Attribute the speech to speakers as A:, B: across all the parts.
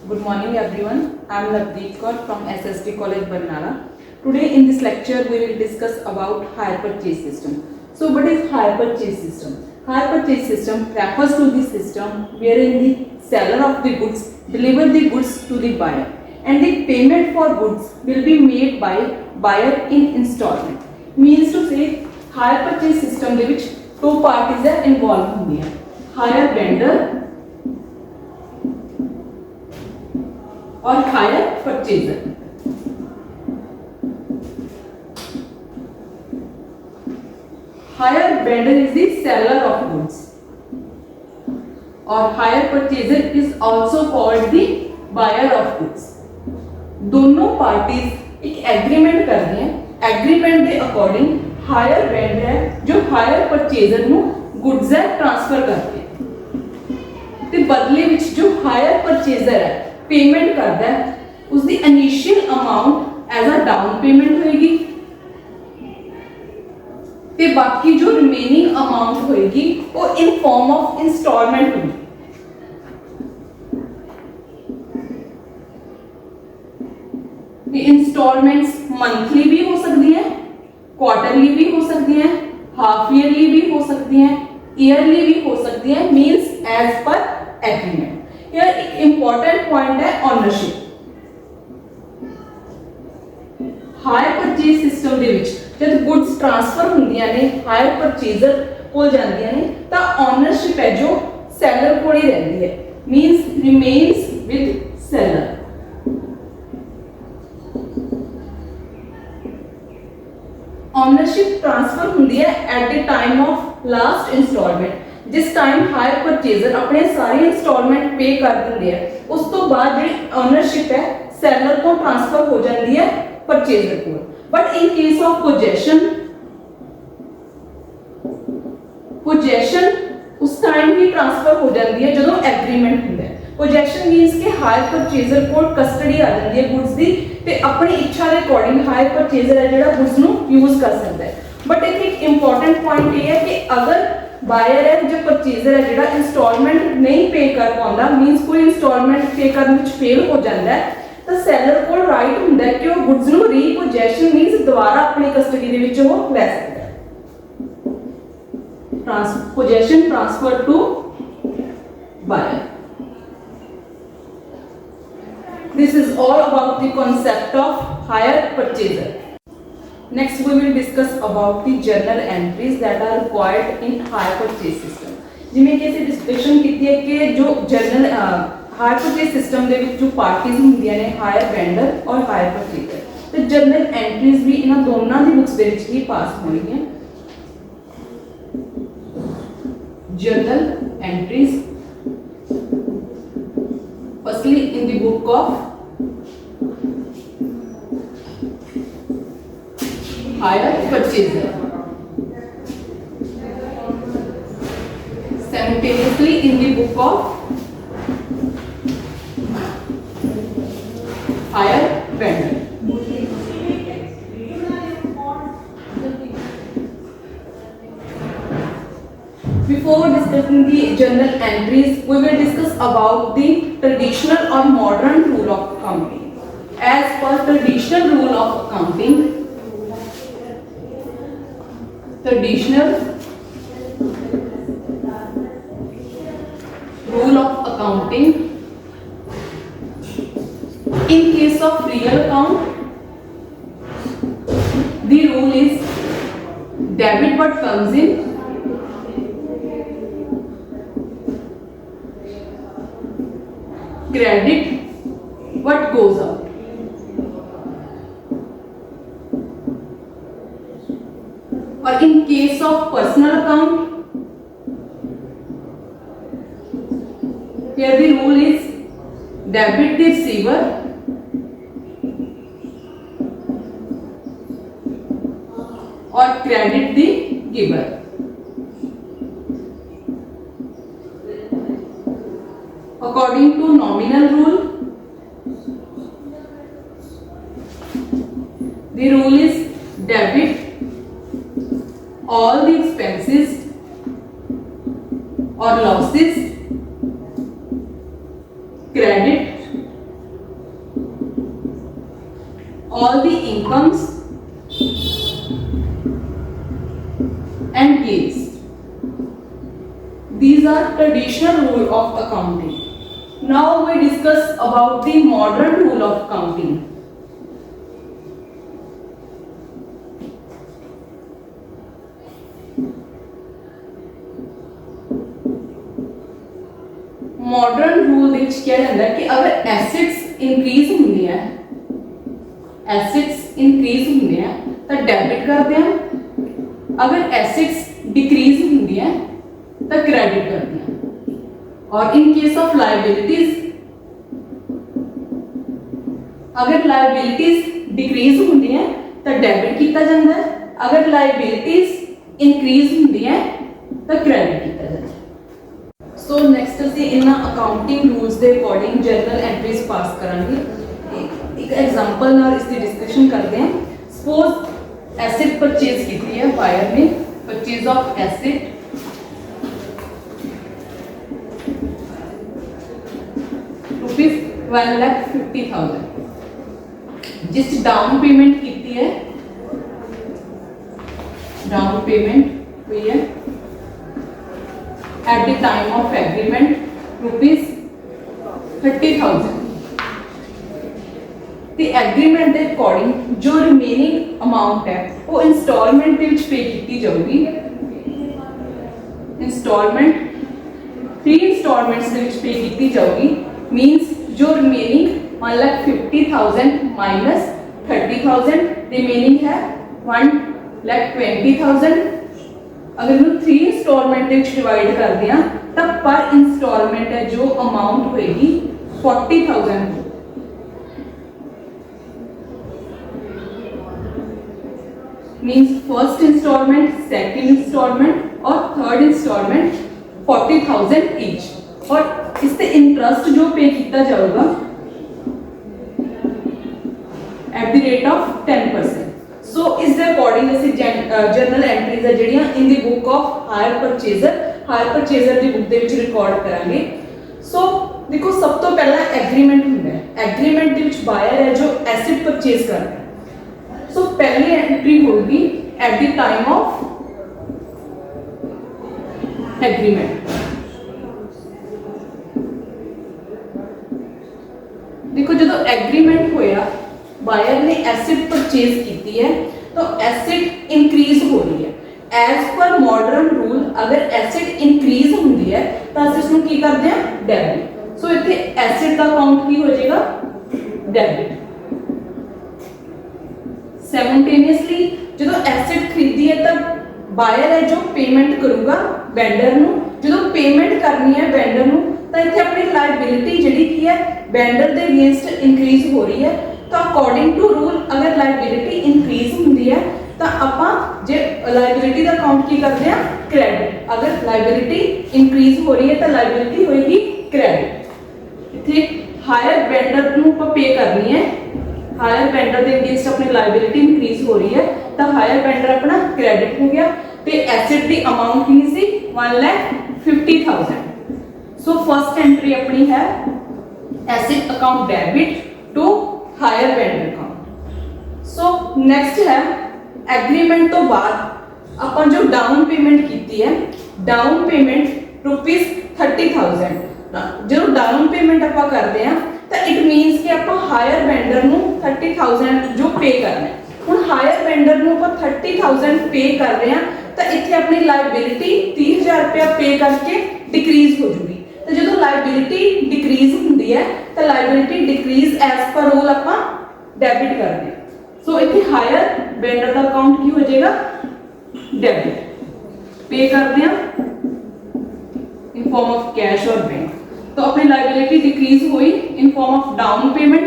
A: Good morning everyone. I am Navdeep Kaur from SST College Barnala. Today in this lecture we will discuss about hire purchase system. So what is hire purchase system? Hire purchase system refers to the system wherein the seller of the goods deliver the goods to the buyer and the payment for goods will be made by buyer in installment. Means to say hire purchase system ਦੇ ਵਿੱਚ two parties ਹੈ involved ਹੁੰਦੀਆਂ, hire vendor और hire purchaser. Hire vendor is the seller of goods और hire purchaser is also called the buyer of goods. दोनों parties एक agreement करते हैं, एग्रीमेंट के अकॉर्डिंग हायर वेंडर है जो हायर परचेजर ਨੂੰ ਗੁੱਡਸ ਹੈ ट्रांसफर करते हैं ਤੇ ਬਦਲੇ ਵਿੱਚ ਜੋ ਹਾਇਰ ਪਰਚੇਜ਼ਰ ਹੈ पेमेंट करता है उसकी initial amount as a down payment होएगी ते बाकी जो रिमेनिंग अमाउंट होएगी वो इन फॉर्म ऑफ इंस्टॉलमेंट होगी। इंस्टॉलमेंट्स मंथली भी हो सकती हैं, क्वार्टरली भी हो सकती हैं, हाफ ईयरली भी हो सकती हैं, ईयरली भी हो सकती हैं, मींस एज पर एग्रीमेंट। यह एक इंपॉर्टेंट पॉइंट है ऑनरशिप। हायर परचेज सिस्टम ਦੇ ਵਿੱਚ जब गुड्स ट्रांसफर ਹੁੰਦੀਆਂ ਨੇ ਹਾਇਰ ਪਰਚੇਜ਼ਰ ਕੋਲ ਜਾਂਦੀਆਂ ਨੇ ਤਾਂ ਓਨਰਸ਼ਿਪ ਹੈ ਜੋ ਸੈਲਰ ਕੋਲ ਹੀ ਰਹਿੰਦੀ ਹੈ, means remains with seller. Ownership transfer ਹੁੰਦੀ ਹੈ at the time of last instalment. जिस टाइम हायर परचेजर अपने सारे इंस्टॉलमेंट पे कर देंगे उस तो बाद जी ओनरशिप है सैलर को ट्रांसफर हो जाती है परचेजर को। But in case of possession उस टाइम ही ट्रांसफर हो जाती है जो एग्रीमेंट होता है। पोजेशन मीनस कि हायर परचेजर को कस्टडी आ जाती है गुड्स की ते अपनी इच्छा के अकॉर्डिंग हायर परचेजर है जो गुड्स नू यूज कर सकता है। बट एक इंपॉर्टेंट पॉइंट ये है कि अगर बायर है जो परचेजर है जो इंस्टॉलमेंट नहीं पे कर पाता, मीनस कोई इंस्टॉलमेंट पे करने में फेल हो जाता है तो सैलर को राइट होता है कि वो गुड्स नू रीपोजेशन मीनस दोबारा अपनी कस्टडी दे विच वो ले सकता है। Possession transfer to buyer. This is all about the concept of hire purchaser. Next we will discuss about the journal entries that are required in hire purchase system। जिमें कि ऐसे डिस्कशन की है कि जो जर्नल हायर परचेज सिस्टम ਦੇ ਵਿੱਚ जो पार्टीज ਹੁੰਦੀਆਂ ਨੇ हायर वेंडर और हायर परचेजर ਤੇ जर्नल एंट्रीज भी ਇਹਨਾਂ ਦੋਨਾਂ ਦੀ ਬੁੱਕਸ ਦੇ ਵਿੱਚ ਹੀ ਪਾਸ ਹੋਣਗੀਆਂ। Journal entries firstly in the book of hire purchaser, simultaneously in the book of hire vendor। Before discussing the journal entries, we will discuss about the traditional or modern rule of accounting. As per traditional rule of accounting, traditional rule of accounting, in case of real account the rule is debit what comes in, credit what goes out। और in case of personal account here the rule is debit the receiver और credit the giver। According to nominal rule the rule is debit all the expenses or losses, credit all the incomes and gains. These are traditional rule of accounting. Now we discuss about the modern rule of accounting. Modern rule ਦੇ ਵਿੱਚ ਕਿਹਾ ਜਾਂਦਾ ਹੈ ਕਿ ਅਗਰ assets increase ਹੁੰਦੇ ਆ ਤਾਂ ਡੈਬਿਟ ਕਰਦੇ ਆ, अगर एसेट्स डिक्रीज होंगी है तो क्रेडिट करते हैं। और इन केस ऑफ लायबिलिटीज, अगर लायबिलिटीज डिक्रीज होंगी है तो डेबिट किया जाता है, अगर लायबिलिटीज इंक्रीज होंगी है तो क्रेडिट किया जाता है। सो नैक्सट असीं इन्हां अकाउंटिंग रूल्स के अकॉर्डिंग जर्नल एंट्रीज पास करांगे। एक एग्जांपल नाल इसकी डिस्कशन करते हैं। सपोज एसेट परचेज की है बायर ने, परचेज ऑफ एसेट ₹1,50,000, जिस डाउन पेमेंट की है, डाउन पेमेंट हुई है at the time of agreement ₹30,000। ਤੇ ਐਗਰੀਮੈਂਟ ਦੇ ਅਕੋਰਡਿੰਗ ਜੋ ਰਿਮੇਨਿੰਗ ਅਮਾਉਂਟ ਹੈ ਉਹ ਇਨਸਟਾਲਮੈਂਟ ਦੇ ਵਿੱਚ ਪੇ ਕੀਤੀ ਜਾਊਗੀ। ਇਨਸਟਾਲਮੈਂਟ 3 ਇਨਸਟਾਲਮੈਂਟਸ ਦੇ ਵਿੱਚ ਪੇ ਕੀਤੀ ਜਾਊਗੀ। ਮੀਨਸ ਜੋ ਰਿਮੇਨਿੰਗ 1,50,000 ਮਾਈਨਸ 30,000 ਰਿਮੇਨਿੰਗ ਹੈ 1,20,000। ਅਗਰ ਇਹਨੂੰ 3 ਇਨਸਟਾਲਮੈਂਟ ਦੇ ਵਿੱਚ ਡਿਵਾਈਡ ਕਰਦੇ ਹਾਂ ਤਾਂ ਪਰ ਇਨਸਟਾਲਮੈਂਟ ਹੈ ਜੋ ਅਮਾਉਂਟ ਹੋਏਗੀ 40,000। Means first instalment, second instalment और थर्ड इंस्टॉलमेंट 40,000 ईच। और इससे इंटरेस्ट जो पे किया जाएगा at the rate of 10%। So इस दे अकॉर्डिंग असि जर्नल एंट्रीज है ਜਿਹੜੀਆਂ in the book of hire purchaser ਦੀ बुक ਦੇ ਵਿੱਚ ਰਿਕਾਰਡ ਕਰਾਂਗੇ। सो देखो सब तो पहला एग्रीमेंट ਹੁੰਦਾ है। एग्रीमेंट ਦੇ ਵਿੱਚ बायर है जो एसेट परचेज करता है। सो पहली एंट्री होगी at the time of agreement. देखो जो एग्रीमेंट होया बायर ने एसेट परचेज की है तो एसेट इंक्रीज हो रही है। एज पर मॉडर्न रूल अगर एसेट इंक्रीज होती है तो असीं इसनूं की करते हैं डेबिट। सो इत्थे एसेट का अकाउंट की हो जाएगा डेबिट। सैमल्टेनियसली जो एसेट खरीदी है तो बायर है जो पेमेंट करूगा वेंडर नूं। जो पेमेंट करनी है वेंडर नूं तो इत्थे अपनी लायबिलिटी जिहड़ी की है वेंडर दे अगेंस्ट इंक्रीज हो रही है। तो अकॉर्डिंग टू रूल अगर लायबिलिटी इंक्रीज होंदी है तो आपां जे लायबिलिटी का अकाउंट की करते हैं क्रेडिट। अगर लायबिलिटी इंक्रीज हो रही है तो लायबिलिटी होएगी क्रेडिट। इत्थे हायर वेंडर नूं पे करनी है, हायर वेंडर के अगेंस्ट अपनी लायबिलिटी इंक्रीज हो रही है तो हायर वेंडर अपना क्रेडिट हो गया। तो एसेट की अमाउंट कितनी सी 1,50,000। सो फर्स्ट एंट्री अपनी है asset account debit to hire vendor account. So next है एग्रीमेंट तो बाद अपन जो डाउन पेमेंट की है, डाउन पेमेंट ₹30,000। जो डाउन पेमेंट आप करते हैं तो इट मीनस कि आप हायर वेंडर नूं 30,000 जो पे करना है। हुण हायर वेंडर नूं आप 30,000 पे कर रहे हैं तो इत्थे अपनी लायबिलिटी 30,000 रुपया पे करके डिक्रीज हो जूगी। तो जो लायबिलिटी डिक्रीज होंदी है तो liability decrease as per rule आप डेबिट करते हैं। सो इत्थे हायर वेंडर का अकाउंट की हो जाएगा डेबिट। पे करते हैं इन फॉर्म ऑफ कैश और बैंक। तो अपनी लायबिलिटी डिक्रीज हुई इन फॉर्म ऑफ डाउन पेमेंट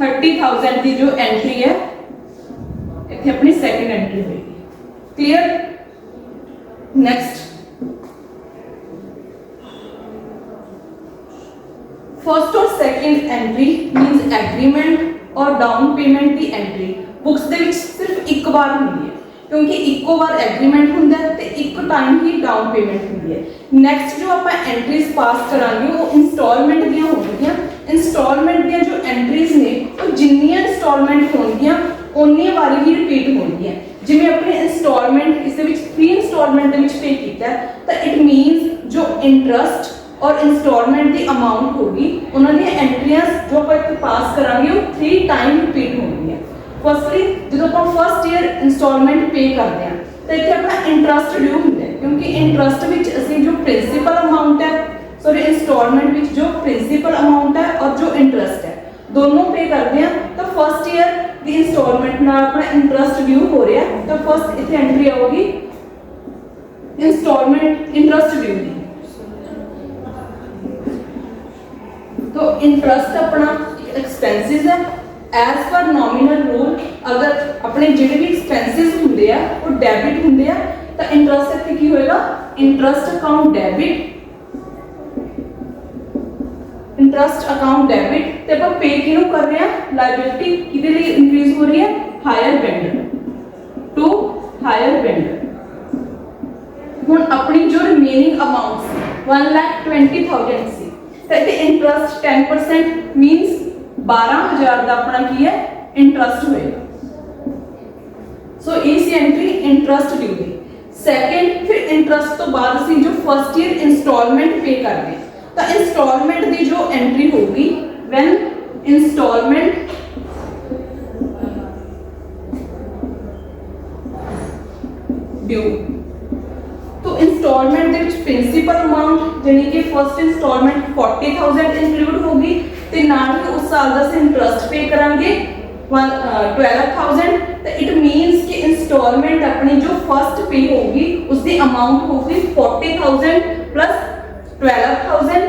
A: 30,000 की जो एंट्री है इतने अपनी सेकंड एंट्री होगी। क्लियर? नेक्स्ट फर्स्ट और सेकंड एंट्री मींस एग्रीमेंट और डाउन पेमेंट की एंट्री बुक्स दे विच सिर्फ एक बार होंदी है क्योंकि इको बार एग्रीमेंट होंदा है ते एक टाइम ही डाउन पेमेंट होंदी है। नैक्सट जो आप एंट्रीज पास करांगे वो इंस्टॉलमेंट दियां होणगियां। इंस्टॉलमेंट दियां जो एंट्रीज ने वो जिन्नियां इंस्टॉलमेंट होणगियां उन्नी वारी ही रिपीट होनी है। जिवें अपने इंस्टॉलमेंट इस 3 इंस्टॉलमेंट पे किया तो इट मीनस जो इंटरस्ट और इंस्टॉलमेंट की अमाउंट होगी उन्होंने एंट्रियां जो आप पास करांगे वो 3 टाइम रिपीट होनी है। फर्स्टली जो आप फर्स्ट ईयर इंस्टॉलमेंट पे करते हैं तो इतने अपना इंटरस्ट ड्यू होंगे, क्योंकि इंटरस्ट विच असीं जो प्रिंसीपल अमाउंट है सॉरी इंस्टॉलमेंट विच जो प्रिंसीपल अमाउंट है और जो इंटरस्ट है दोनों पे करते हैं। तो फर्स्ट ईयर की इंस्टॉलमेंट नाल अपना इंटरस्ट ड्यू हो रहा है तो फर्स्ट इतने एंट्री आएगी इंस्टॉलमेंट इंटरस्ट ड्यू की। तो इंटरस्ट अपना एक्सपेंसिस है एज पर नॉमिनल रूल। अगर अपने जिहड़े भी एक्सपेंसिस हुंदे आ वो डेबिट हुंदे आ तो इंटरस्ट इत्थे की होएगा interest account debit, interest account debit. ते ਆਪਾਂ पे किहनूं कर रहे हैं लायबिलिटी किहदे लिए इंक्रीज हो रही है hire vendor to hire vendor. हुण अपनी जो रिमेनिंग अमाउंट 1,20,000 सी तो इत्थे इंटरस्ट 10% मींस 12,000 का अपना की है इंटरस्ट होएगा। सो इस एंट्री इंटरस्ट ड्यू दी। सेकंड फिर इंटरस्ट तो बाद असीं जो फर्स्ट ईयर इंस्टॉलमेंट पे करते हैं तो इंस्टॉलमेंट की जो एंट्री होगी व्हेन इंस्टॉलमेंट ड्यू। तो इंस्टॉलमेंट के प्रिंसीपल अमाउंट यानी कि फर्स्ट इंस्टॉलमेंट 40,000 इंक्लूड होगी ते नाल ही उस साल दा से इंटरस्ट पे करांगे 12,000। तो इट मींस कि इंस्टॉलमेंट अपनी जो फर्स्ट पे होगी उसकी अमाउंट होगी 40,000 प्लस 12,000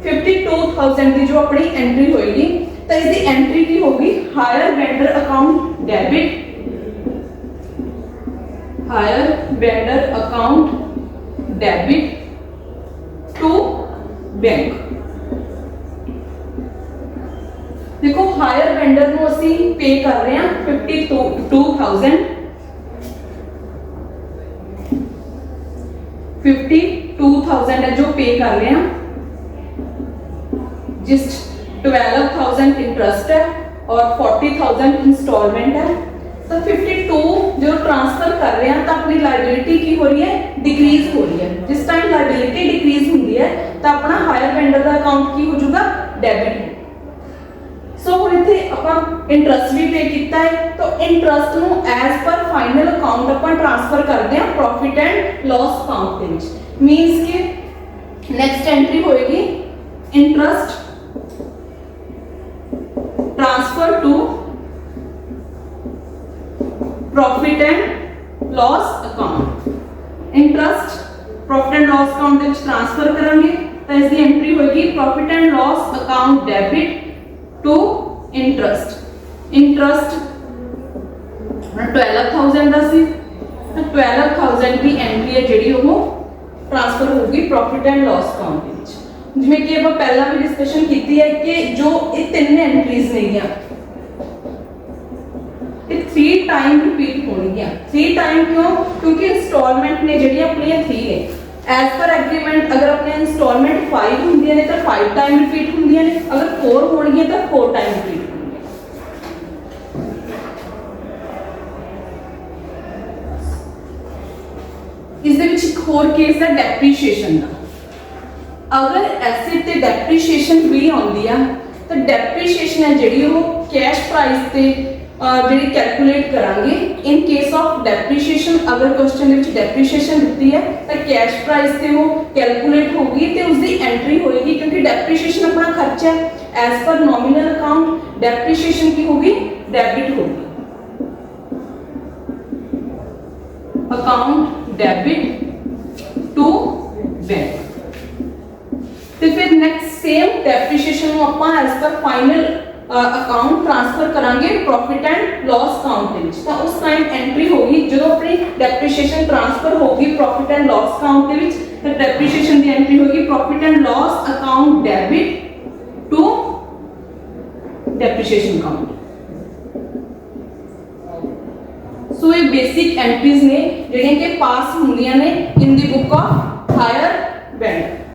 A: 52,000 की जो अपनी एंट्री होगी। तो इसकी एंट्री की होगी hire vendor account debit, hire vendor account debit to bank. देखो हायर वेंडर को असी पे कर रहे हैं 52,000 52,000 है जो पे कर रहे हैं, जिस 12,000 इंटरस्ट है और 40,000 इंस्टॉलमेंट है। तो 52 जो ट्रांसफर कर रहे हैं तो अपनी लायबिलिटी की हो रही है डिक्रीज हो रही है। जिस टाइम लायबिलिटी डिक्रीज होती है तो अपना हायर वेंडर का अकाउंट की हो जाएगा डेबिट। सो हुण इत्थे आपां इंटरस्ट भी पे किया है तो इंटरस्ट नूं एज पर फाइनल अकाउंट आपां ट्रांसफर करते हैं प्रॉफिट एंड लॉस अकाउंट दे विच। मींस कि नेक्स्ट एंट्री होएगी interest transfer to profit and loss account. Interest profit and loss account दे विच ट्रांसफर करांगे तो इसकी एंट्री होएगी profit and loss account debit to interest. Interest 12,000 का सी तो 12,000 की एंट्री है जिहड़ी वो ट्रांसफर होगी profit and loss account which. जिवें कि आप पहला भी डिस्कशन की है कि जो ये 3 एंट्रीज ने ये 3 टाइम रिपीट होनी है। 3 टाइम क्यों? क्योंकि इंस्टॉलमेंट ने जिहड़ी अपनी 3 है एज पर एग्रीमेंट। अगर अपने इंस्टॉलमेंट 5 होंदी है तो 5 टाइम रिपीट होंदी है, अगर 4 होनी है तो 4 टाइम रिपीट होंदी है। इस दे विच एक होर केस है डेप्रीशिएशन का। अगर एसेट ते डेप्रीशिएशन भी आउंदी है तो डेप्रीशिएशन है जिहड़ी वो कैश प्राइस ते जिहड़ी कैलकुलेट करांगे। इन केस ऑफ डेप्रीशिएशन अगर क्वेश्चन दे विच डेप्रीशिएशन दित्ती है तो कैश प्राइस ते वो कैलकुलेट होगी ते उसकी एंट्री होएगी, क्योंकि डेप्रीशिएशन अपना खर्चा है as per nominal account. Depreciation की होगी डेबिट होगी अकाउंट डेबिट टू बैंक। तो फिर नेक्स्ट सेम डेप्रीशिएशन को अपन एज पर फाइनल अकाउंट ट्रांसफर करांगे प्रॉफिट एंड लॉस अकाउंट दे विच। तो उस टाइम एंट्री होगी जो अपनी डेप्रीशिएशन ट्रांसफर होगी प्रॉफिट एंड लॉस अकाउंट दे विच तो डेप्रीशिएशन की एंट्री होगी profit and loss account debit to depreciation account. So ये बेसिक एंट्रीज ने जिहड़ियां कि पास होंदियां ने in the book of hire vendor.